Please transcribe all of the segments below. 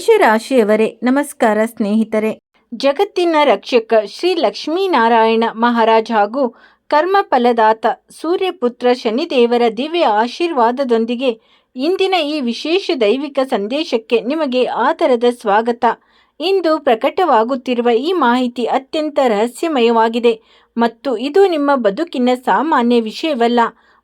ಮೇಷರಾಶಿಯವರೇ ನಮಸ್ಕಾರ ಸ್ನೇಹಿತರೆ. ಜಗತ್ತಿನ ರಕ್ಷಕ ಶ್ರೀ ಲಕ್ಷ್ಮೀನಾರಾಯಣ ಮಹಾರಾಜ್ ಹಾಗೂ ಕರ್ಮಫಲದಾತ ಸೂರ್ಯಪುತ್ರ ಶನಿದೇವರ ದಿವ್ಯ ಆಶೀರ್ವಾದದೊಂದಿಗೆ ಇಂದಿನ ಈ ವಿಶೇಷ ದೈವಿಕ ಸಂದೇಶಕ್ಕೆ ನಿಮಗೆ ಆದರದ ಸ್ವಾಗತ. ಇಂದು ಪ್ರಕಟವಾಗುತ್ತಿರುವ ಈ ಮಾಹಿತಿ ಅತ್ಯಂತ ರಹಸ್ಯಮಯವಾಗಿದೆ ಮತ್ತು ಇದು ನಿಮ್ಮ ಬದುಕಿನ ಸಾಮಾನ್ಯ ವಿಷಯವಲ್ಲ.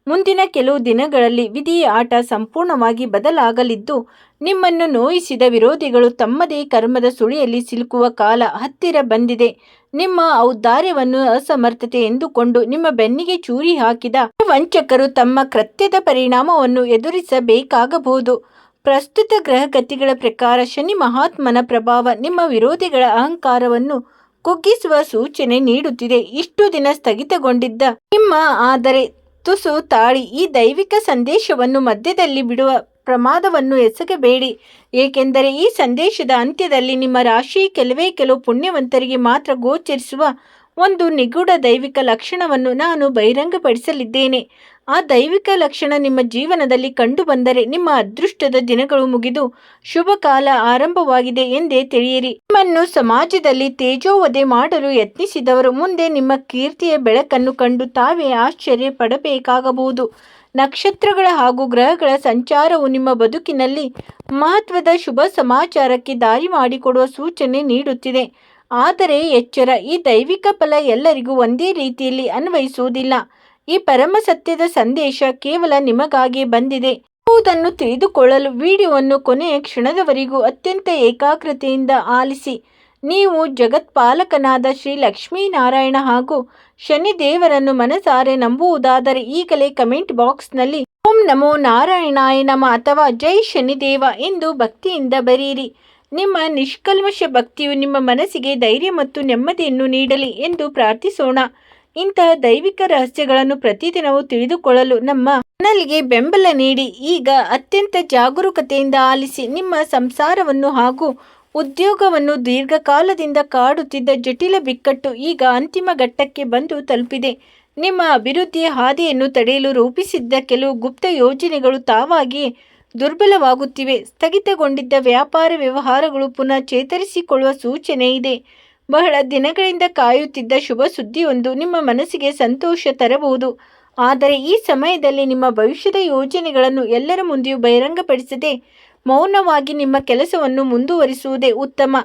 ಮುಂದಿನ ಕೆಲವು ದಿನಗಳಲ್ಲಿ ವಿಧಿಯ ಆಟ ಸಂಪೂರ್ಣವಾಗಿ ಬದಲಾಗಲಿದ್ದು, ನಿಮ್ಮನ್ನು ನೋಯಿಸಿದ ವಿರೋಧಿಗಳು ತಮ್ಮದೇ ಕರ್ಮದ ಸುಳಿಯಲ್ಲಿ ಸಿಲುಕುವ ಕಾಲ ಹತ್ತಿರ ಬಂದಿದೆ. ನಿಮ್ಮ ಔದಾರ್ಯವನ್ನು ಅಸಮರ್ಥತೆ ಎಂದುಕೊಂಡು ನಿಮ್ಮ ಬೆನ್ನಿಗೆ ಚೂರಿ ಹಾಕಿದ ವಂಚಕರು ತಮ್ಮ ಕೃತ್ಯದ ಪರಿಣಾಮವನ್ನು ಎದುರಿಸಬೇಕಾಗಬಹುದು. ಪ್ರಸ್ತುತ ಗ್ರಹಗತಿಗಳ ಪ್ರಕಾರ ಶನಿ ಮಹಾತ್ಮನ ಪ್ರಭಾವ ನಿಮ್ಮ ವಿರೋಧಿಗಳ ಅಹಂಕಾರವನ್ನು ಕುಗ್ಗಿಸುವ ಸೂಚನೆ ನೀಡುತ್ತಿದೆ. ಇಷ್ಟು ದಿನ ಸ್ಥಗಿತಗೊಂಡಿದ್ದ ನಿಮ್ಮ ಆದರೆ ತುಸು ತಾಳಿ ಈ ದೈವಿಕ ಸಂದೇಶವನ್ನು ಮಧ್ಯದಲ್ಲಿ ಬಿಡುವ ಪ್ರಮಾದವನ್ನು ಎಸಗಬೇಡಿ. ಏಕೆಂದರೆ ಈ ಸಂದೇಶದ ಅಂತ್ಯದಲ್ಲಿ ನಿಮ್ಮ ರಾಶಿ ಕೆಲವು ಪುಣ್ಯವಂತರಿಗೆ ಮಾತ್ರ ಗೋಚರಿಸುವ ಒಂದು ನಿಗೂಢ ದೈವಿಕ ಲಕ್ಷಣವನ್ನು ನಾನು ಬಹಿರಂಗಪಡಿಸಲಿದ್ದೇನೆ. ಆ ದೈವಿಕ ಲಕ್ಷಣ ನಿಮ್ಮ ಜೀವನದಲ್ಲಿ ಕಂಡುಬಂದರೆ ನಿಮ್ಮ ಅದೃಷ್ಟದ ದಿನಗಳು ಮುಗಿದು ಶುಭ ಕಾಲ ಆರಂಭವಾಗಿದೆ ಎಂದೇ ತಿಳಿಯಿರಿ. ನಿಮ್ಮನ್ನು ಸಮಾಜದಲ್ಲಿ ತೇಜೋವಧೆ ಮಾಡಲು ಯತ್ನಿಸಿದವರು ಮುಂದೆ ನಿಮ್ಮ ಕೀರ್ತಿಯ ಬೆಳಕನ್ನು ಕಂಡು ತಾವೇ ಆಶ್ಚರ್ಯ ಪಡಬೇಕಾಗಬಹುದು. ನಕ್ಷತ್ರಗಳ ಹಾಗೂ ಗ್ರಹಗಳ ಸಂಚಾರವು ನಿಮ್ಮ ಬದುಕಿನಲ್ಲಿ ಮಹತ್ವದ ಶುಭ ಸಮಾಚಾರಕ್ಕೆ ದಾರಿ ಮಾಡಿಕೊಡುವ ಸೂಚನೆ ನೀಡುತ್ತಿದೆ. ಆದರೆ ಎಚ್ಚರ, ಈ ದೈವಿಕ ಫಲ ಎಲ್ಲರಿಗೂ ಒಂದೇ ರೀತಿಯಲ್ಲಿ ಅನ್ವಯಿಸುವುದಿಲ್ಲ. ಈ ಪರಮ ಸತ್ಯದ ಸಂದೇಶ ಕೇವಲ ನಿಮಗಾಗಿ ಬಂದಿದೆ ಎಂಬುದನ್ನು ತಿಳಿದುಕೊಳ್ಳಲು ವಿಡಿಯೋವನ್ನು ಕೊನೆಯ ಕ್ಷಣದವರೆಗೂ ಅತ್ಯಂತ ಏಕಾಗ್ರತೆಯಿಂದ ಆಲಿಸಿ. ನೀವು ಜಗತ್ಪಾಲಕನಾದ ಶ್ರೀ ಲಕ್ಷ್ಮೀನಾರಾಯಣ ಹಾಗೂ ಶನಿದೇವರನ್ನು ಮನಸಾರೆ ನಂಬುವುದಾದರೆ ಈಗಲೇ ಕಮೆಂಟ್ ಬಾಕ್ಸ್ನಲ್ಲಿ ಓಂ ನಮೋ ನಾರಾಯಣಾಯ ನಮ ಅಥವಾ ಜೈ ಶನಿದೇವ ಎಂದು ಭಕ್ತಿಯಿಂದ ಬರೆಯಿರಿ. ನಿಮ್ಮ ನಿಷ್ಕಲ್ಮಶ ಭಕ್ತಿಯು ನಿಮ್ಮ ಮನಸ್ಸಿಗೆ ಧೈರ್ಯ ಮತ್ತು ನೆಮ್ಮದಿಯನ್ನು ನೀಡಲಿ ಎಂದು ಪ್ರಾರ್ಥಿಸೋಣ. ಇಂತಹ ದೈವಿಕ ರಹಸ್ಯಗಳನ್ನು ಪ್ರತಿದಿನವೂ ತಿಳಿದುಕೊಳ್ಳಲು ನಮ್ಮ ಚಾನಲ್ಗೆ ಬೆಂಬಲ ನೀಡಿ. ಈಗ ಅತ್ಯಂತ ಜಾಗರೂಕತೆಯಿಂದ ಆಲಿಸಿ. ನಿಮ್ಮ ಸಂಸಾರವನ್ನು ಹಾಗೂ ಉದ್ಯೋಗವನ್ನು ದೀರ್ಘಕಾಲದಿಂದ ಕಾಡುತ್ತಿದ್ದ ಜಟಿಲ ಬಿಕ್ಕಟ್ಟು ಈಗ ಅಂತಿಮ ಘಟ್ಟಕ್ಕೆ ಬಂದು ತಲುಪಿದೆ. ನಿಮ್ಮ ಅಭಿವೃದ್ಧಿಯ ಹಾದಿಯನ್ನು ತಡೆಯಲು ರೂಪಿಸಿದ್ದ ಕೆಲವು ಗುಪ್ತ ಯೋಜನೆಗಳು ತಾವಾಗಿಯೇ ದುರ್ಬಲವಾಗುತ್ತಿವೆ. ಸ್ಥಗಿತಗೊಂಡಿದ್ದ ವ್ಯಾಪಾರ ವ್ಯವಹಾರಗಳು ಪುನಃ ಚೇತರಿಸಿಕೊಳ್ಳುವ ಸೂಚನೆ ಇದೆ. ಬಹಳ ದಿನಗಳಿಂದ ಕಾಯುತ್ತಿದ್ದ ಶುಭ ಸುದ್ದಿಯೊಂದು ನಿಮ್ಮ ಮನಸ್ಸಿಗೆ ಸಂತೋಷ ತರಬಹುದು. ಆದರೆ ಈ ಸಮಯದಲ್ಲಿ ನಿಮ್ಮ ಭವಿಷ್ಯದ ಯೋಜನೆಗಳನ್ನು ಎಲ್ಲರ ಮುಂದೆಯೂ ಬಹಿರಂಗಪಡಿಸದೆ ಮೌನವಾಗಿ ನಿಮ್ಮ ಕೆಲಸವನ್ನು ಮುಂದುವರಿಸುವುದೇ ಉತ್ತಮ.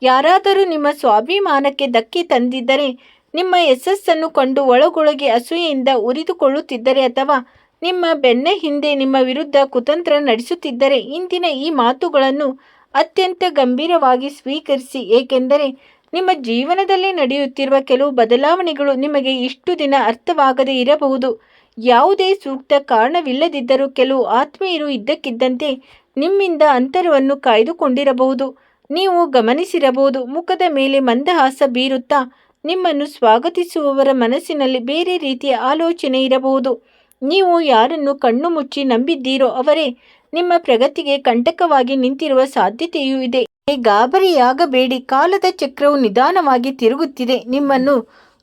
ಯಾರಾದರೂ ನಿಮ್ಮ ಸ್ವಾಭಿಮಾನಕ್ಕೆ ಧಕ್ಕೆ ತಂದಿದ್ದರೆ, ನಿಮ್ಮ ಯಶಸ್ಸನ್ನು ಕಂಡು ಒಳಗೊಳಗೆ ಅಸೂಯೆಯಿಂದ ಉರಿದುಕೊಳ್ಳುತ್ತಿದ್ದರೆ ಅಥವಾ ನಿಮ್ಮ ಬೆನ್ನ ಹಿಂದೆ ನಿಮ್ಮ ವಿರುದ್ಧ ಕುತಂತ್ರ ನಡೆಸುತ್ತಿದ್ದರೆ ಇಂದಿನ ಈ ಮಾತುಗಳನ್ನು ಅತ್ಯಂತ ಗಂಭೀರವಾಗಿ ಸ್ವೀಕರಿಸಿ. ಏಕೆಂದರೆ ನಿಮ್ಮ ಜೀವನದಲ್ಲಿ ನಡೆಯುತ್ತಿರುವ ಕೆಲವು ಬದಲಾವಣೆಗಳು ನಿಮಗೆ ಇಷ್ಟು ದಿನ ಅರ್ಥವಾಗದೇ ಇರಬಹುದು. ಯಾವುದೇ ಸೂಕ್ತ ಕಾರಣವಿಲ್ಲದಿದ್ದರೂ ಕೆಲವು ಆತ್ಮೀಯರು ಇದ್ದಕ್ಕಿದ್ದಂತೆ ನಿಮ್ಮಿಂದ ಅಂತರವನ್ನು ಕಾಯ್ದುಕೊಂಡಿರಬಹುದು. ನೀವು ಗಮನಿಸಿರಬಹುದು, ಮುಖದ ಮೇಲೆ ಮಂದಹಾಸ ಬೀರುತ್ತಾ ನಿಮ್ಮನ್ನು ಸ್ವಾಗತಿಸುವವರ ಮನಸ್ಸಿನಲ್ಲಿ ಬೇರೆ ರೀತಿಯ ಆಲೋಚನೆ ಇರಬಹುದು. ನೀವು ಯಾರನ್ನು ಕಣ್ಣು ಮುಚ್ಚಿ ನಂಬಿದ್ದೀರೋ ಅವರೇ ನಿಮ್ಮ ಪ್ರಗತಿಗೆ ಕಂಟಕವಾಗಿ ನಿಂತಿರುವ ಸಾಧ್ಯತೆಯೂ ಇದೆ. ಗಾಬರಿಯಾಗಬೇಡಿ. ಕಾಲದ ಚಕ್ರವು ನಿಧಾನವಾಗಿ ತಿರುಗುತ್ತಿದೆ. ನಿಮ್ಮನ್ನು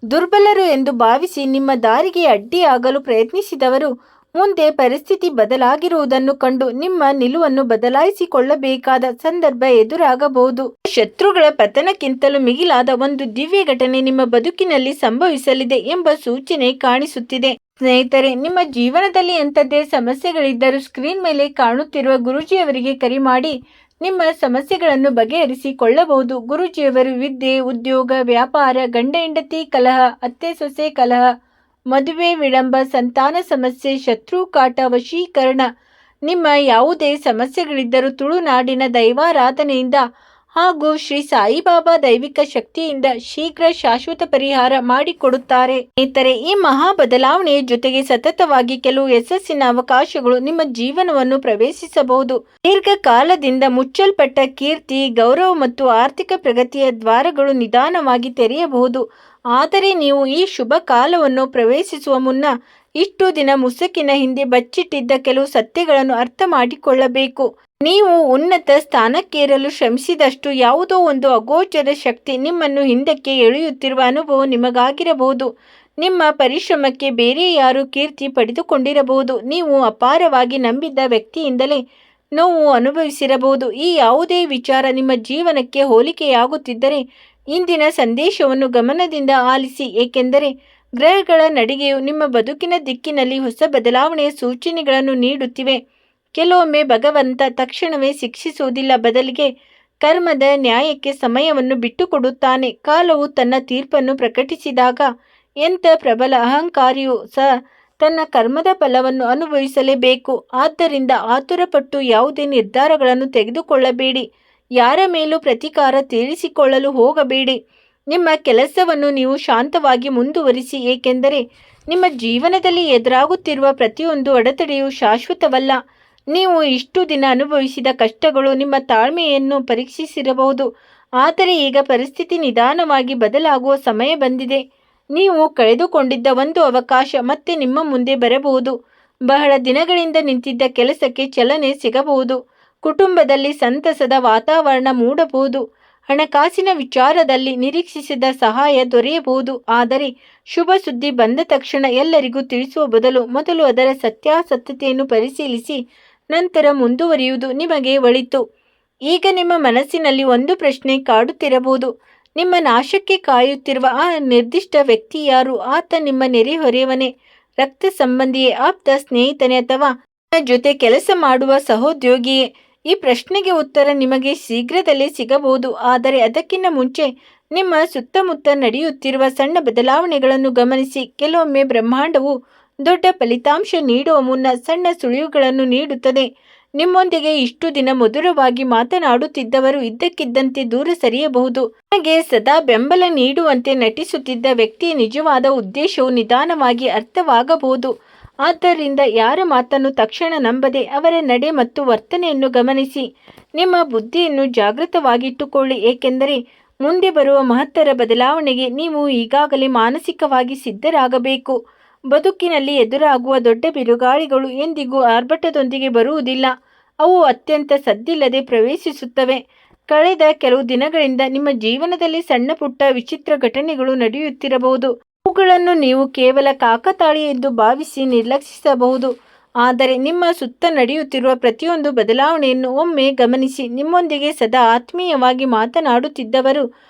ದುರ್ಬಲರು ಎಂದು ಭಾವಿಸಿ ನಿಮ್ಮ ದಾರಿಗೆ ಅಡ್ಡಿಯಾಗಲು ಪ್ರಯತ್ನಿಸಿದವರು ಮುಂದೆ ಪರಿಸ್ಥಿತಿ ಬದಲಾಗಿರುವುದನ್ನು ಕಂಡು ನಿಮ್ಮ ನಿಲುವನ್ನು ಬದಲಾಯಿಸಿಕೊಳ್ಳಬೇಕಾದ ಸಂದರ್ಭ ಎದುರಾಗಬಹುದು. ಶತ್ರುಗಳ ಪತನಕ್ಕಿಂತಲೂ ಮಿಗಿಲಾದ ಒಂದು ದಿವ್ಯ ಘಟನೆ ನಿಮ್ಮ ಬದುಕಿನಲ್ಲಿ ಸಂಭವಿಸಲಿದೆ ಎಂಬ ಸೂಚನೆ ಕಾಣಿಸುತ್ತಿದೆ. ಸ್ನೇಹಿತರೆ, ನಿಮ್ಮ ಜೀವನದಲ್ಲಿ ಎಂಥದ್ದೇ ಸಮಸ್ಯೆಗಳಿದ್ದರೂ ಸ್ಕ್ರೀನ್ ಮೇಲೆ ಕಾಣುತ್ತಿರುವ ಗುರೂಜಿಯವರಿಗೆ ಕರೆ ಮಾಡಿ ನಿಮ್ಮ ಸಮಸ್ಯೆಗಳನ್ನು ಬಗೆಹರಿಸಿಕೊಳ್ಳಬಹುದು. ಗುರೂಜಿಯವರು ವಿದ್ಯೆ, ಉದ್ಯೋಗ, ವ್ಯಾಪಾರ, ಗಂಡ ಹೆಂಡತಿ ಕಲಹ, ಅತ್ತೆ ಸೊಸೆ ಕಲಹ, ಮದುವೆ ವಿಳಂಬ, ಸಂತಾನ ಸಮಸ್ಯೆ, ಶತ್ರು ಕಾಟ, ವಶೀಕರಣ, ನಿಮ್ಮ ಯಾವುದೇ ಸಮಸ್ಯೆಗಳಿದ್ದರೂ ತುಳುನಾಡಿನ ದೈವಾರಾಧನೆಯಿಂದ ಹಾಗೂ ಶ್ರೀ ಸಾಯಿಬಾಬಾ ದೈವಿಕ ಶಕ್ತಿಯಿಂದ ಶೀಘ್ರ ಶಾಶ್ವತ ಪರಿಹಾರ ಮಾಡಿಕೊಡುತ್ತಾರೆ. ಸ್ನೇಹಿತರೆ, ಈ ಮಹಾ ಬದಲಾವಣೆಯ ಜೊತೆಗೆ ಸತತವಾಗಿ ಕೆಲವು ಯಶಸ್ಸಿನ ಅವಕಾಶಗಳು ನಿಮ್ಮ ಜೀವನವನ್ನು ಪ್ರವೇಶಿಸಬಹುದು. ದೀರ್ಘಕಾಲದಿಂದ ಮುಚ್ಚಲ್ಪಟ್ಟ ಕೀರ್ತಿ, ಗೌರವ ಮತ್ತು ಆರ್ಥಿಕ ಪ್ರಗತಿಯ ದ್ವಾರಗಳು ನಿಧಾನವಾಗಿ ತೆರೆಯಬಹುದು. ಆದರೆ ನೀವು ಈ ಶುಭ ಕಾಲವನ್ನು ಪ್ರವೇಶಿಸುವ ಮುನ್ನ ಇಷ್ಟು ದಿನ ಮುಸುಕಿನ ಹಿಂದೆ ಬಚ್ಚಿಟ್ಟಿದ್ದ ಕೆಲವು ಸತ್ಯಗಳನ್ನು ಅರ್ಥ ಮಾಡಿಕೊಳ್ಳಬೇಕು. ನೀವು ಉನ್ನತ ಸ್ಥಾನಕ್ಕೇರಲು ಶ್ರಮಿಸಿದಷ್ಟು ಯಾವುದೋ ಒಂದು ಅಗೋಚರ ಶಕ್ತಿ ನಿಮ್ಮನ್ನು ಹಿಂದಕ್ಕೆ ಎಳೆಯುತ್ತಿರುವ ಅನುಭವ ನಿಮಗಾಗಿರಬಹುದು. ನಿಮ್ಮ ಪರಿಶ್ರಮಕ್ಕೆ ಬೇರೆ ಯಾರು ಕೀರ್ತಿ ಪಡೆದುಕೊಂಡಿರಬಹುದು. ನೀವು ಅಪಾರವಾಗಿ ನಂಬಿದ್ದ ವ್ಯಕ್ತಿಯಿಂದಲೇ ನೋವು ಅನುಭವಿಸಿರಬಹುದು. ಈ ಯಾವುದೇ ವಿಚಾರ ನಿಮ್ಮ ಜೀವನಕ್ಕೆ ಹೋಲಿಕೆಯಾಗುತ್ತಿದ್ದರೆ ಇಂದಿನ ಸಂದೇಶವನ್ನು ಗಮನದಿಂದ ಆಲಿಸಿ, ಏಕೆಂದರೆ ಗ್ರಹಗಳ ನಡಿಗೆಯು ನಿಮ್ಮ ಬದುಕಿನ ದಿಕ್ಕಿನಲ್ಲಿ ಹೊಸ ಬದಲಾವಣೆಯ ಸೂಚನೆಗಳನ್ನು ನೀಡುತ್ತಿವೆ. ಕೆಲವೊಮ್ಮೆ ಭಗವಂತ ತಕ್ಷಣವೇ ಶಿಕ್ಷಿಸುವುದಿಲ್ಲ, ಬದಲಿಗೆ ಕರ್ಮದ ನ್ಯಾಯಕ್ಕೆ ಸಮಯವನ್ನು ಬಿಟ್ಟುಕೊಡುತ್ತಾನೆ. ಕಾಲವು ತನ್ನ ತೀರ್ಪನ್ನು ಪ್ರಕಟಿಸಿದಾಗ ಎಂಥ ಪ್ರಬಲ ಅಹಂಕಾರಿಯೂ ಸಹ ತನ್ನ ಕರ್ಮದ ಫಲವನ್ನು ಅನುಭವಿಸಲೇಬೇಕು. ಆದ್ದರಿಂದ ಆತುರಪಟ್ಟು ಯಾವುದೇ ನಿರ್ಧಾರಗಳನ್ನು ತೆಗೆದುಕೊಳ್ಳಬೇಡಿ. ಯಾರ ಮೇಲೂ ಪ್ರತೀಕಾರ ತೀರಿಸಿಕೊಳ್ಳಲು ಹೋಗಬೇಡಿ. ನಿಮ್ಮ ಕೆಲಸವನ್ನು ನೀವು ಶಾಂತವಾಗಿ ಮುಂದುವರಿಸಿ, ಏಕೆಂದರೆ ನಿಮ್ಮ ಜೀವನದಲ್ಲಿ ಎದುರಾಗುತ್ತಿರುವ ಪ್ರತಿಯೊಂದು ಅಡೆತಡೆಯೂ ಶಾಶ್ವತವಲ್ಲ. ನೀವು ಇಷ್ಟು ದಿನ ಅನುಭವಿಸಿದ ಕಷ್ಟಗಳು ನಿಮ್ಮ ತಾಳ್ಮೆಯನ್ನು ಪರೀಕ್ಷಿಸಿರಬಹುದು, ಆದರೆ ಈಗ ಪರಿಸ್ಥಿತಿ ನಿಧಾನವಾಗಿ ಬದಲಾಗುವ ಸಮಯ ಬಂದಿದೆ. ನೀವು ಕಳೆದುಕೊಂಡಿದ್ದ ಒಂದು ಅವಕಾಶ ಮತ್ತೆ ನಿಮ್ಮ ಮುಂದೆ ಬರಬಹುದು. ಬಹಳ ದಿನಗಳಿಂದ ನಿಂತಿದ್ದ ಕೆಲಸಕ್ಕೆ ಚಾಲನೆ ಸಿಗಬಹುದು. ಕುಟುಂಬದಲ್ಲಿ ಸಂತಸದ ವಾತಾವರಣ ಮೂಡಬಹುದು. ಹಣಕಾಸಿನ ವಿಚಾರದಲ್ಲಿ ನಿರೀಕ್ಷಿಸಿದ ಸಹಾಯ ದೊರೆಯಬಹುದು. ಆದರೆ ಶುಭ ಸುದ್ದಿ ಬಂದ ತಕ್ಷಣ ಎಲ್ಲರಿಗೂ ತಿಳಿಸುವ ಬದಲು ಮೊದಲು ಅದರ ಸತ್ಯಾಸತ್ಯತೆಯನ್ನು ಪರಿಶೀಲಿಸಿ ನಂತರ ಮುಂದುವರಿಯುವುದು ನಿಮಗೆ ಒಳಿತು. ಈಗ ನಿಮ್ಮ ಮನಸ್ಸಿನಲ್ಲಿ ಒಂದು ಪ್ರಶ್ನೆ ಕಾಡುತ್ತಿರಬಹುದು. ನಿಮ್ಮ ನಾಶಕ್ಕೆ ಕಾಯುತ್ತಿರುವ ಆ ನಿರ್ದಿಷ್ಟ ವ್ಯಕ್ತಿ ಯಾರು? ಆತ ನಿಮ್ಮ ನೆರೆಹೊರೆಯವನೇ, ರಕ್ತ ಸಂಬಂಧಿಯೇ, ಆಪ್ತ ಸ್ನೇಹಿತನೇ, ಅಥವಾ ನಿಮ್ಮ ಜೊತೆ ಕೆಲಸ ಮಾಡುವ ಸಹೋದ್ಯೋಗಿಯೇ? ಈ ಪ್ರಶ್ನೆಗೆ ಉತ್ತರ ನಿಮಗೆ ಶೀಘ್ರದಲ್ಲೇ ಸಿಗಬಹುದು. ಆದರೆ ಅದಕ್ಕಿಂತ ಮುಂಚೆ ನಿಮ್ಮ ಸುತ್ತಮುತ್ತ ನಡೆಯುತ್ತಿರುವ ಸಣ್ಣ ಬದಲಾವಣೆಗಳನ್ನು ಗಮನಿಸಿ. ಕೆಲವೊಮ್ಮೆ ಬ್ರಹ್ಮಾಂಡವು ದೊಡ್ಡ ಫಲಿತಾಂಶ ನೀಡುವ ಮುನ್ನ ಸಣ್ಣ ಸುಳಿವುಗಳನ್ನು ನೀಡುತ್ತದೆ. ನಿಮ್ಮೊಂದಿಗೆ ಇಷ್ಟು ದಿನ ಮಧುರವಾಗಿ ಮಾತನಾಡುತ್ತಿದ್ದವರು ಇದ್ದಕ್ಕಿದ್ದಂತೆ ದೂರ ಸರಿಯಬಹುದು. ನಿಮಗೆ ಸದಾ ಬೆಂಬಲ ನೀಡುವಂತೆ ನಟಿಸುತ್ತಿದ್ದ ವ್ಯಕ್ತಿಯ ನಿಜವಾದ ಉದ್ದೇಶವು ನಿಧಾನವಾಗಿ ಅರ್ಥವಾಗಬಹುದು. ಆದ್ದರಿಂದ ಯಾರ ಮಾತನ್ನು ತಕ್ಷಣ ನಂಬದೆ ಅವರ ನಡೆ ಮತ್ತು ವರ್ತನೆಯನ್ನು ಗಮನಿಸಿ. ನಿಮ್ಮ ಬುದ್ಧಿಯನ್ನು ಜಾಗೃತವಾಗಿಟ್ಟುಕೊಳ್ಳಿ, ಏಕೆಂದರೆ ಮುಂದೆ ಬರುವ ಮಹತ್ತರ ಬದಲಾವಣೆಗೆ ನೀವು ಈಗಾಗಲೇ ಮಾನಸಿಕವಾಗಿ ಸಿದ್ಧರಾಗಬೇಕು. ಬದುಕಿನಲ್ಲಿ ಎದುರಾಗುವ ದೊಡ್ಡ ಬಿರುಗಾಳಿಗಳು ಎಂದಿಗೂ ಆರ್ಭಟದೊಂದಿಗೆ ಬರುವುದಿಲ್ಲ. ಅವು ಅತ್ಯಂತ ಸದ್ದಿಲ್ಲದೆ ಪ್ರವೇಶಿಸುತ್ತವೆ. ಕಳೆದ ಕೆಲವು ದಿನಗಳಿಂದ ನಿಮ್ಮ ಜೀವನದಲ್ಲಿ ಸಣ್ಣ ಪುಟ್ಟ ವಿಚಿತ್ರ ಘಟನೆಗಳು ನಡೆಯುತ್ತಿರಬಹುದು. ಅವುಗಳನ್ನು ನೀವು ಕೇವಲ ಕಾಕತಾಳೀಯ ಎಂದು ಭಾವಿಸಿ ನಿರ್ಲಕ್ಷಿಸಬಹುದು. ಆದರೆ ನಿಮ್ಮ ಸುತ್ತ ನಡೆಯುತ್ತಿರುವ ಪ್ರತಿಯೊಂದು ಬದಲಾವಣೆಯನ್ನು ಒಮ್ಮೆ ಗಮನಿಸಿ. ನಿಮ್ಮೊಂದಿಗೆ ಸದಾ ಆತ್ಮೀಯವಾಗಿ ಮಾತನಾಡುತ್ತಿದ್ದವರು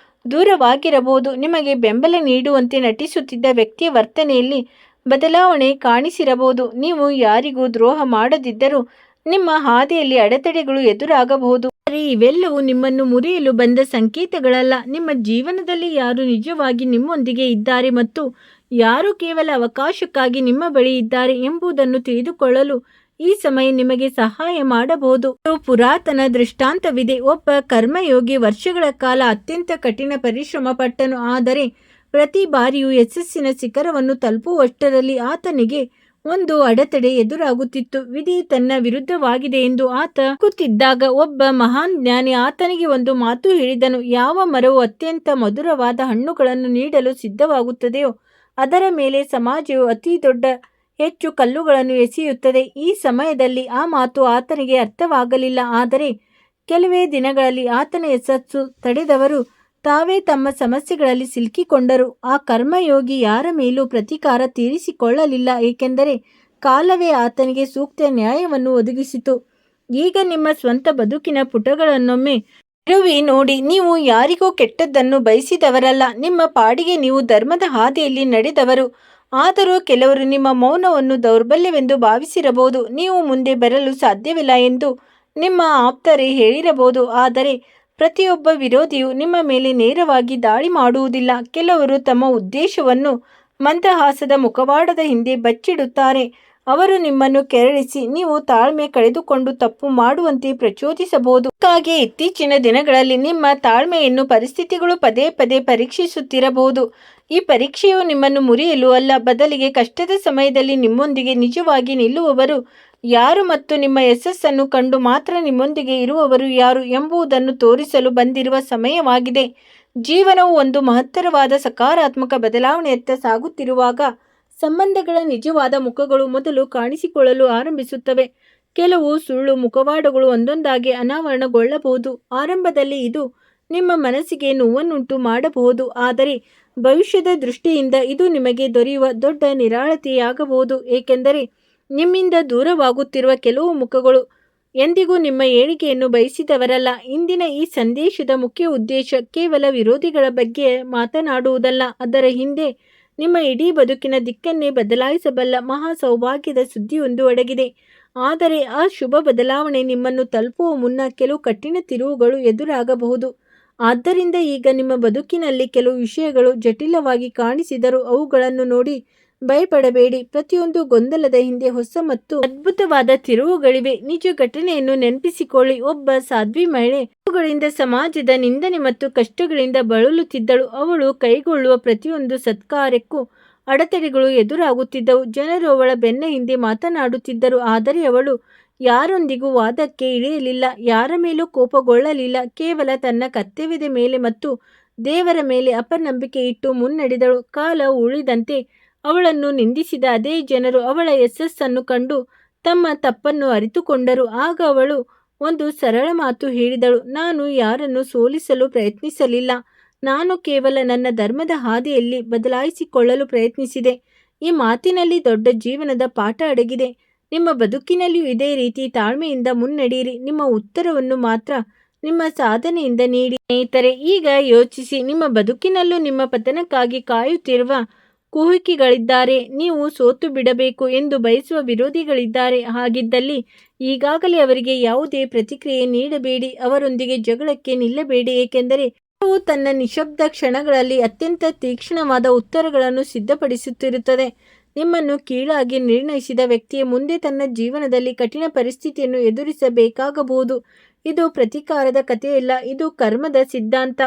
ದೂರವಾಗಿರಬಹುದು. ನಿಮಗೆ ಬೆಂಬಲ ನೀಡುವಂತೆ ನಟಿಸುತ್ತಿದ್ದ ವ್ಯಕ್ತಿಯ ವರ್ತನೆಯಲ್ಲಿ ಬದಲಾವಣೆ ಕಾಣಿಸಿರಬಹುದು. ನೀವು ಯಾರಿಗೂ ದ್ರೋಹ ಮಾಡದಿದ್ದರೂ ನಿಮ್ಮ ಹಾದಿಯಲ್ಲಿ ಅಡೆತಡೆಗಳು ಎದುರಾಗಬಹುದು. ಆದರೆ ಇವೆಲ್ಲವೂ ನಿಮ್ಮನ್ನು ಮುರಿಯಲು ಬಂದ ಸಂಕೇತಗಳಲ್ಲ. ನಿಮ್ಮ ಜೀವನದಲ್ಲಿ ಯಾರು ನಿಜವಾಗಿ ನಿಮ್ಮೊಂದಿಗೆ ಇದ್ದಾರೆ ಮತ್ತು ಯಾರು ಕೇವಲ ಅವಕಾಶಕ್ಕಾಗಿ ನಿಮ್ಮ ಬಳಿ ಇದ್ದಾರೆ ಎಂಬುದನ್ನು ತಿಳಿದುಕೊಳ್ಳಲು ಈ ಸಮಯ ನಿಮಗೆ ಸಹಾಯ ಮಾಡಬಹುದು. ಪುರಾತನ ದೃಷ್ಟಾಂತವಿದೆ. ಒಬ್ಬ ಕರ್ಮಯೋಗಿ ವರ್ಷಗಳ ಕಾಲ ಅತ್ಯಂತ ಕಠಿಣ ಪರಿಶ್ರಮ ಪಟ್ಟನು. ಆದರೆ ಪ್ರತಿ ಬಾರಿಯೂ ಯಶಸ್ಸಿನ ಶಿಖರವನ್ನು ತಲುಪುವಷ್ಟರಲ್ಲಿ ಆತನಿಗೆ ಒಂದು ಅಡೆತಡೆ ಎದುರಾಗುತ್ತಿತ್ತು. ವಿಧಿ ತನ್ನ ವಿರುದ್ಧವಾಗಿದೆ ಎಂದು ಆತ ಕೂತಿದ್ದಾಗ ಒಬ್ಬ ಮಹಾನ್ ಜ್ಞಾನಿ ಆತನಿಗೆ ಒಂದು ಮಾತು ಹೇಳಿದನು. ಯಾವ ಮರವು ಅತ್ಯಂತ ಮಧುರವಾದ ಹಣ್ಣುಗಳನ್ನು ನೀಡಲು ಸಿದ್ಧವಾಗುತ್ತದೆಯೋ ಅದರ ಮೇಲೆ ಸಮಾಜವು ಅತಿ ದೊಡ್ಡ ಹೆಚ್ಚು ಕಲ್ಲುಗಳನ್ನು ಎಸೆಯುತ್ತದೆ. ಈ ಸಮಯದಲ್ಲಿ ಆ ಮಾತು ಆತನಿಗೆ ಅರ್ಥವಾಗಲಿಲ್ಲ. ಆದರೆ ಕೆಲವೇ ದಿನಗಳಲ್ಲಿ ಆತನ ಯಶಸ್ಸು ತಡೆದವರು ತಾವೇ ತಮ್ಮ ಸಮಸ್ಯೆಗಳಲ್ಲಿ ಸಿಲುಕಿಕೊಂಡರು. ಆ ಕರ್ಮಯೋಗಿ ಯಾರ ಮೇಲೂ ಪ್ರತೀಕಾರ ತೀರಿಸಿಕೊಳ್ಳಲಿಲ್ಲ, ಏಕೆಂದರೆ ಕಾಲವೇ ಆತನಿಗೆ ಸೂಕ್ತ ನ್ಯಾಯವನ್ನು ಒದಗಿಸಿತು. ಈಗ ನಿಮ್ಮ ಸ್ವಂತ ಬದುಕಿನ ಪುಟಗಳನ್ನೊಮ್ಮೆ ತಿರುವಿ ನೋಡಿ. ನೀವು ಯಾರಿಗೂ ಕೆಟ್ಟದ್ದನ್ನು ಬಯಸಿದವರಲ್ಲ. ನಿಮ್ಮ ಪಾಡಿಗೆ ನೀವು ಧರ್ಮದ ಹಾದಿಯಲ್ಲಿ ನಡೆದವರು. ಆದರೂ ಕೆಲವರು ನಿಮ್ಮ ಮೌನವನ್ನು ದೌರ್ಬಲ್ಯವೆಂದು ಭಾವಿಸಿರಬಹುದು. ನೀವು ಮುಂದೆ ಬರಲು ಸಾಧ್ಯವಿಲ್ಲ ಎಂದು ನಿಮ್ಮ ಆಪ್ತರೇ ಹೇಳಿರಬಹುದು. ಆದರೆ ಪ್ರತಿಯೊಬ್ಬ ವಿರೋಧಿಯು ನಿಮ್ಮ ಮೇಲೆ ನೇರವಾಗಿ ದಾಳಿ ಮಾಡುವುದಿಲ್ಲ. ಕೆಲವರು ತಮ್ಮ ಉದ್ದೇಶವನ್ನು ಮಂದಹಾಸದ ಮುಖವಾಡದ ಹಿಂದೆ ಬಚ್ಚಿಡುತ್ತಾರೆ. ಅವರು ನಿಮ್ಮನ್ನು ಕೆರಳಿಸಿ ನೀವು ತಾಳ್ಮೆ ಕಳೆದುಕೊಂಡು ತಪ್ಪು ಮಾಡುವಂತೆ ಪ್ರಚೋದಿಸಬಹುದು. ಹಾಗೆ ಇತ್ತೀಚಿನ ದಿನಗಳಲ್ಲಿ ನಿಮ್ಮ ತಾಳ್ಮೆಯನ್ನು ಪರಿಸ್ಥಿತಿಗಳು ಪದೇ ಪದೇ ಪರೀಕ್ಷಿಸುತ್ತಿರಬಹುದು. ಈ ಪರೀಕ್ಷೆಯು ನಿಮ್ಮನ್ನು ಮುರಿಯಲು ಅಲ್ಲ, ಬದಲಿಗೆ ಕಷ್ಟದ ಸಮಯದಲ್ಲಿ ನಿಮ್ಮೊಂದಿಗೆ ನಿಜವಾಗಿ ನಿಲ್ಲುವವರು ಯಾರು ಮತ್ತು ನಿಮ್ಮ ಯಶಸ್ಸನ್ನು ಕಂಡು ಮಾತ್ರ ನಿಮ್ಮೊಂದಿಗೆ ಇರುವವರು ಯಾರು ಎಂಬುದನ್ನು ತೋರಿಸಲು ಬಂದಿರುವ ಸಮಯವಾಗಿದೆ. ಜೀವನವು ಒಂದು ಮಹತ್ತರವಾದ ಸಕಾರಾತ್ಮಕ ಬದಲಾವಣೆಯತ್ತ ಸಾಗುತ್ತಿರುವಾಗ ಸಂಬಂಧಗಳ ನಿಜವಾದ ಮುಖಗಳು ಮೊದಲು ಕಾಣಿಸಿಕೊಳ್ಳಲು ಆರಂಭಿಸುತ್ತವೆ. ಕೆಲವು ಸುಳ್ಳು ಮುಖವಾಡಗಳು ಒಂದೊಂದಾಗಿ ಅನಾವರಣಗೊಳ್ಳಬಹುದು. ಆರಂಭದಲ್ಲಿ ಇದು ನಿಮ್ಮ ಮನಸ್ಸಿಗೆ ನೋವನ್ನುಂಟು ಮಾಡಬಹುದು, ಆದರೆ ಭವಿಷ್ಯದ ದೃಷ್ಟಿಯಿಂದ ಇದು ನಿಮಗೆ ದೊರೆಯುವ ದೊಡ್ಡ ನಿರಾಳತೆಯಾಗಬಹುದು. ಏಕೆಂದರೆ ನಿಮ್ಮಿಂದ ದೂರವಾಗುತ್ತಿರುವ ಕೆಲವು ಮುಖಗಳು ಎಂದಿಗೂ ನಿಮ್ಮ ಏಳಿಗೆಯನ್ನು ಬಯಸಿದವರಲ್ಲ. ಇಂದಿನ ಈ ಸಂದೇಶದ ಮುಖ್ಯ ಉದ್ದೇಶ ಕೇವಲ ವಿರೋಧಿಗಳ ಬಗ್ಗೆ ಮಾತನಾಡುವುದಲ್ಲ, ಅದರ ಹಿಂದೆ ನಿಮ್ಮ ಇಡೀ ಬದುಕಿನ ದಿಕ್ಕನ್ನೇ ಬದಲಾಯಿಸಬಲ್ಲ ಮಹಾ ಸೌಭಾಗ್ಯದ ಸುದ್ದಿಯೊಂದು ಅಡಗಿದೆ. ಆದರೆ ಆ ಶುಭ ಬದಲಾವಣೆ ನಿಮ್ಮನ್ನು ತಲುಪುವ ಮುನ್ನ ಕೆಲವು ಕಠಿಣ ತಿರುವುಗಳು ಎದುರಾಗಬಹುದು. ಆದ್ದರಿಂದ ಈಗ ನಿಮ್ಮ ಬದುಕಿನಲ್ಲಿ ಕೆಲವು ವಿಷಯಗಳು ಜಟಿಲವಾಗಿ ಕಾಣಿಸಿದರೂ ಅವುಗಳನ್ನು ನೋಡಿ ಭಯಪಡಬೇಡಿ. ಪ್ರತಿಯೊಂದು ಗೊಂದಲದ ಹಿಂದೆ ಹೊಸ ಮತ್ತು ಅದ್ಭುತವಾದ ತಿರುವುಗಳಿವೆ. ನಿಜ ಘಟನೆಯನ್ನು ನೆನಪಿಸಿಕೊಳ್ಳಿ. ಒಬ್ಬ ಸಾಧ್ವಿ ಮಹಿಳೆ ಅವುಗಳಿಂದ ಸಮಾಜದ ನಿಂದನೆ ಮತ್ತು ಕಷ್ಟಗಳಿಂದ ಬಳಲುತ್ತಿದ್ದಳು. ಅವಳು ಕೈಗೊಳ್ಳುವ ಪ್ರತಿಯೊಂದು ಸತ್ಕಾರ್ಯಕ್ಕೂ ಅಡೆತಡೆಗಳು ಎದುರಾಗುತ್ತಿದ್ದವು. ಜನರು ಅವಳ ಬೆನ್ನ ಹಿಂದೆ ಮಾತನಾಡುತ್ತಿದ್ದರು, ಆದರೆ ಅವಳು ಯಾರೊಂದಿಗೂ ವಾದಕ್ಕೆ ಇಳಿಯಲಿಲ್ಲ, ಯಾರ ಮೇಲೂ ಕೋಪಗೊಳ್ಳಲಿಲ್ಲ. ಕೇವಲ ತನ್ನ ಕರ್ತವ್ಯದ ಮೇಲೆ ಮತ್ತು ದೇವರ ಮೇಲೆ ಅಪನಂಬಿಕೆ ಇಟ್ಟು ಮುನ್ನಡೆದಳು. ಕಾಲ ಉಳಿದಂತೆ ಅವಳನ್ನು ನಿಂದಿಸಿದ ಅದೇ ಜನರು ಅವಳ ಯಶಸ್ಸನ್ನು ಕಂಡು ತಮ್ಮ ತಪ್ಪನ್ನು ಅರಿತುಕೊಂಡರು. ಆಗ ಅವಳು ಒಂದು ಸರಳ ಮಾತು ಹೇಳಿದಳು, ನಾನು ಯಾರನ್ನು ಸೋಲಿಸಲು ಪ್ರಯತ್ನಿಸಲಿಲ್ಲ, ನಾನು ಕೇವಲ ನನ್ನ ಧರ್ಮದ ಹಾದಿಯಲ್ಲಿ ಬದಲಾಯಿಸಿಕೊಳ್ಳಲು ಪ್ರಯತ್ನಿಸಿದೆ. ಈ ಮಾತಿನಲ್ಲಿ ದೊಡ್ಡ ಜೀವನದ ಪಾಠ ಅಡಗಿದೆ. ನಿಮ್ಮ ಬದುಕಿನಲ್ಲಿಯೂ ಇದೇ ರೀತಿ ತಾಳ್ಮೆಯಿಂದ ಮುನ್ನಡೆಯಿರಿ. ನಿಮ್ಮ ಉತ್ತರವನ್ನು ಮಾತ್ರ ನಿಮ್ಮ ಸಾಧನೆಯಿಂದ ನೀಡಿ. ಸ್ನೇಹಿತರೆ, ಈಗ ಯೋಚಿಸಿ, ನಿಮ್ಮ ಬದುಕಿನಲ್ಲೂ ನಿಮ್ಮ ಪತನಕ್ಕಾಗಿ ಕಾಯುತ್ತಿರುವ ಕುಹುಕಿಗಳಿದ್ದಾರೆ. ನೀವು ಸೋತು ಬಿಡಬೇಕು ಎಂದು ಬಯಸುವ ವಿರೋಧಿಗಳಿದ್ದಾರೆ. ಹಾಗಿದ್ದಲ್ಲಿ ಈಗಾಗಲೇ ಅವರಿಗೆ ಯಾವುದೇ ಪ್ರತಿಕ್ರಿಯೆ ನೀಡಬೇಡಿ, ಅವರೊಂದಿಗೆ ಜಗಳಕ್ಕೆ ನಿಲ್ಲಬೇಡಿ, ಏಕೆಂದರೆ ಅವು ತನ್ನ ನಿಶಬ್ದ ಕ್ಷಣಗಳಲ್ಲಿ ಅತ್ಯಂತ ತೀಕ್ಷ್ಣವಾದ ಉತ್ತರಗಳನ್ನು ಸಿದ್ಧಪಡಿಸುತ್ತಿರುತ್ತದೆ. ನಿಮ್ಮನ್ನು ಕೀಳಾಗಿ ನಿರ್ಣಯಿಸಿದ ವ್ಯಕ್ತಿಯ ಮುಂದೆ ತನ್ನ ಜೀವನದಲ್ಲಿ ಕಠಿಣ ಪರಿಸ್ಥಿತಿಯನ್ನು ಎದುರಿಸಬೇಕಾಗಬಹುದು. ಇದು ಪ್ರತೀಕಾರದ ಕಥೆಯಲ್ಲ, ಇದು ಕರ್ಮದ ಸಿದ್ಧಾಂತ.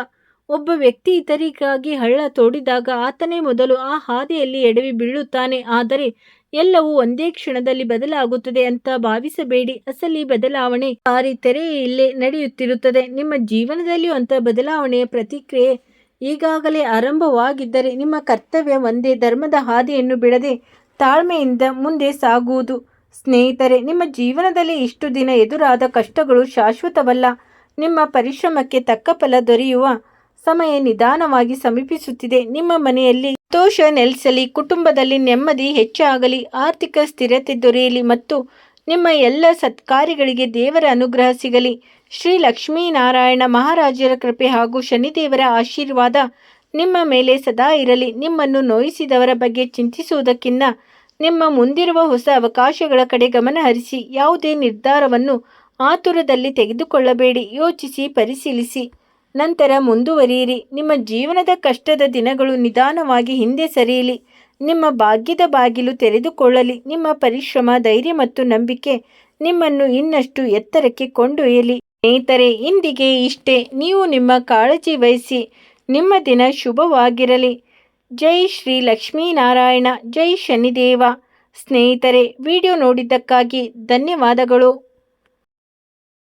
ಒಬ್ಬ ವ್ಯಕ್ತಿ ಇತರರಿಗಾಗಿ ಹಳ್ಳ ತೋಡಿದಾಗ ಆತನೇ ಮೊದಲು ಆ ಹಾದಿಯಲ್ಲಿ ಎಡವಿ ಬೀಳುತ್ತಾನೆ. ಆದರೆ ಎಲ್ಲವೂ ಒಂದೇ ಕ್ಷಣದಲ್ಲಿ ಬದಲಾಗುತ್ತದೆ ಅಂತ ಭಾವಿಸಬೇಡಿ. ಅಸಲಿ ಬದಲಾವಣೆ ದಾರಿ ತೆರೆಯಲ್ಲೇ ನಡೆಯುತ್ತಿರುತ್ತದೆ. ನಿಮ್ಮ ಜೀವನದಲ್ಲಿಯೂ ಅಂಥ ಬದಲಾವಣೆಯ ಪ್ರತಿಕ್ರಿಯೆ ಈಗಾಗಲೇ ಆರಂಭವಾಗಿದ್ದರೆ ನಿಮ್ಮ ಕರ್ತವ್ಯ ಒಂದೇ, ಧರ್ಮದ ಹಾದಿಯನ್ನು ಬಿಡದೆ ತಾಳ್ಮೆಯಿಂದ ಮುಂದೆ ಸಾಗುವುದು. ಸ್ನೇಹಿತರೆ, ನಿಮ್ಮ ಜೀವನದಲ್ಲಿ ಇಷ್ಟು ದಿನ ಎದುರಾದ ಕಷ್ಟಗಳು ಶಾಶ್ವತವಲ್ಲ. ನಿಮ್ಮ ಪರಿಶ್ರಮಕ್ಕೆ ತಕ್ಕ ಫಲ ದೊರೆಯುವ ಸಮಯ ನಿಧಾನವಾಗಿ ಸಮೀಪಿಸುತ್ತಿದೆ. ನಿಮ್ಮ ಮನೆಯಲ್ಲಿ ಸಂತೋಷ ನೆಲೆಸಲಿ, ಕುಟುಂಬದಲ್ಲಿ ನೆಮ್ಮದಿ ಹೆಚ್ಚಾಗಲಿ, ಆರ್ಥಿಕ ಸ್ಥಿರತೆ ದೊರೆಯಲಿ ಮತ್ತು ನಿಮ್ಮ ಎಲ್ಲ ಸತ್ಕಾರ್ಯಗಳಿಗೆ ದೇವರ ಅನುಗ್ರಹ ಸಿಗಲಿ. ಶ್ರೀ ಲಕ್ಷ್ಮೀನಾರಾಯಣ ಮಹಾರಾಜರ ಕೃಪೆ ಹಾಗೂ ಶನಿದೇವರ ಆಶೀರ್ವಾದ ನಿಮ್ಮ ಮೇಲೆ ಸದಾ ಇರಲಿ. ನಿಮ್ಮನ್ನು ನೋಯಿಸಿದವರ ಬಗ್ಗೆ ಚಿಂತಿಸುವುದಕ್ಕಿಂತ ನಿಮ್ಮ ಮುಂದಿರುವ ಹೊಸ ಅವಕಾಶಗಳ ಕಡೆ ಗಮನ ಹರಿಸಿ. ಯಾವುದೇ ನಿರ್ಧಾರವನ್ನು ಆತುರದಲ್ಲಿ ತೆಗೆದುಕೊಳ್ಳಬೇಡಿ. ಯೋಚಿಸಿ, ಪರಿಶೀಲಿಸಿ, ನಂತರ ಮುಂದುವರಿಯಿರಿ. ನಿಮ್ಮ ಜೀವನದ ಕಷ್ಟದ ದಿನಗಳು ನಿಧಾನವಾಗಿ ಹಿಂದೆ ಸರಿಯಲಿ. ನಿಮ್ಮ ಭಾಗ್ಯದ ಬಾಗಿಲು ತೆರೆದುಕೊಳ್ಳಲಿ. ನಿಮ್ಮ ಪರಿಶ್ರಮ, ಧೈರ್ಯ ಮತ್ತು ನಂಬಿಕೆ ನಿಮ್ಮನ್ನು ಇನ್ನಷ್ಟು ಎತ್ತರಕ್ಕೆ ಕೊಂಡೊಯ್ಯಲಿ. ಸ್ನೇಹಿತರೆ, ಇಂದಿಗೆ ಇಷ್ಟೇ. ನೀವು ನಿಮ್ಮ ಕಾಳಜಿ ವಹಿಸಿ. ನಿಮ್ಮ ದಿನ ಶುಭವಾಗಿರಲಿ. ಜೈ ಶ್ರೀ ಲಕ್ಷ್ಮೀನಾರಾಯಣ, ಜೈ ಶನಿದೇವ. ಸ್ನೇಹಿತರೆ, ವಿಡಿಯೋ ನೋಡಿದ್ದಕ್ಕಾಗಿ ಧನ್ಯವಾದಗಳು.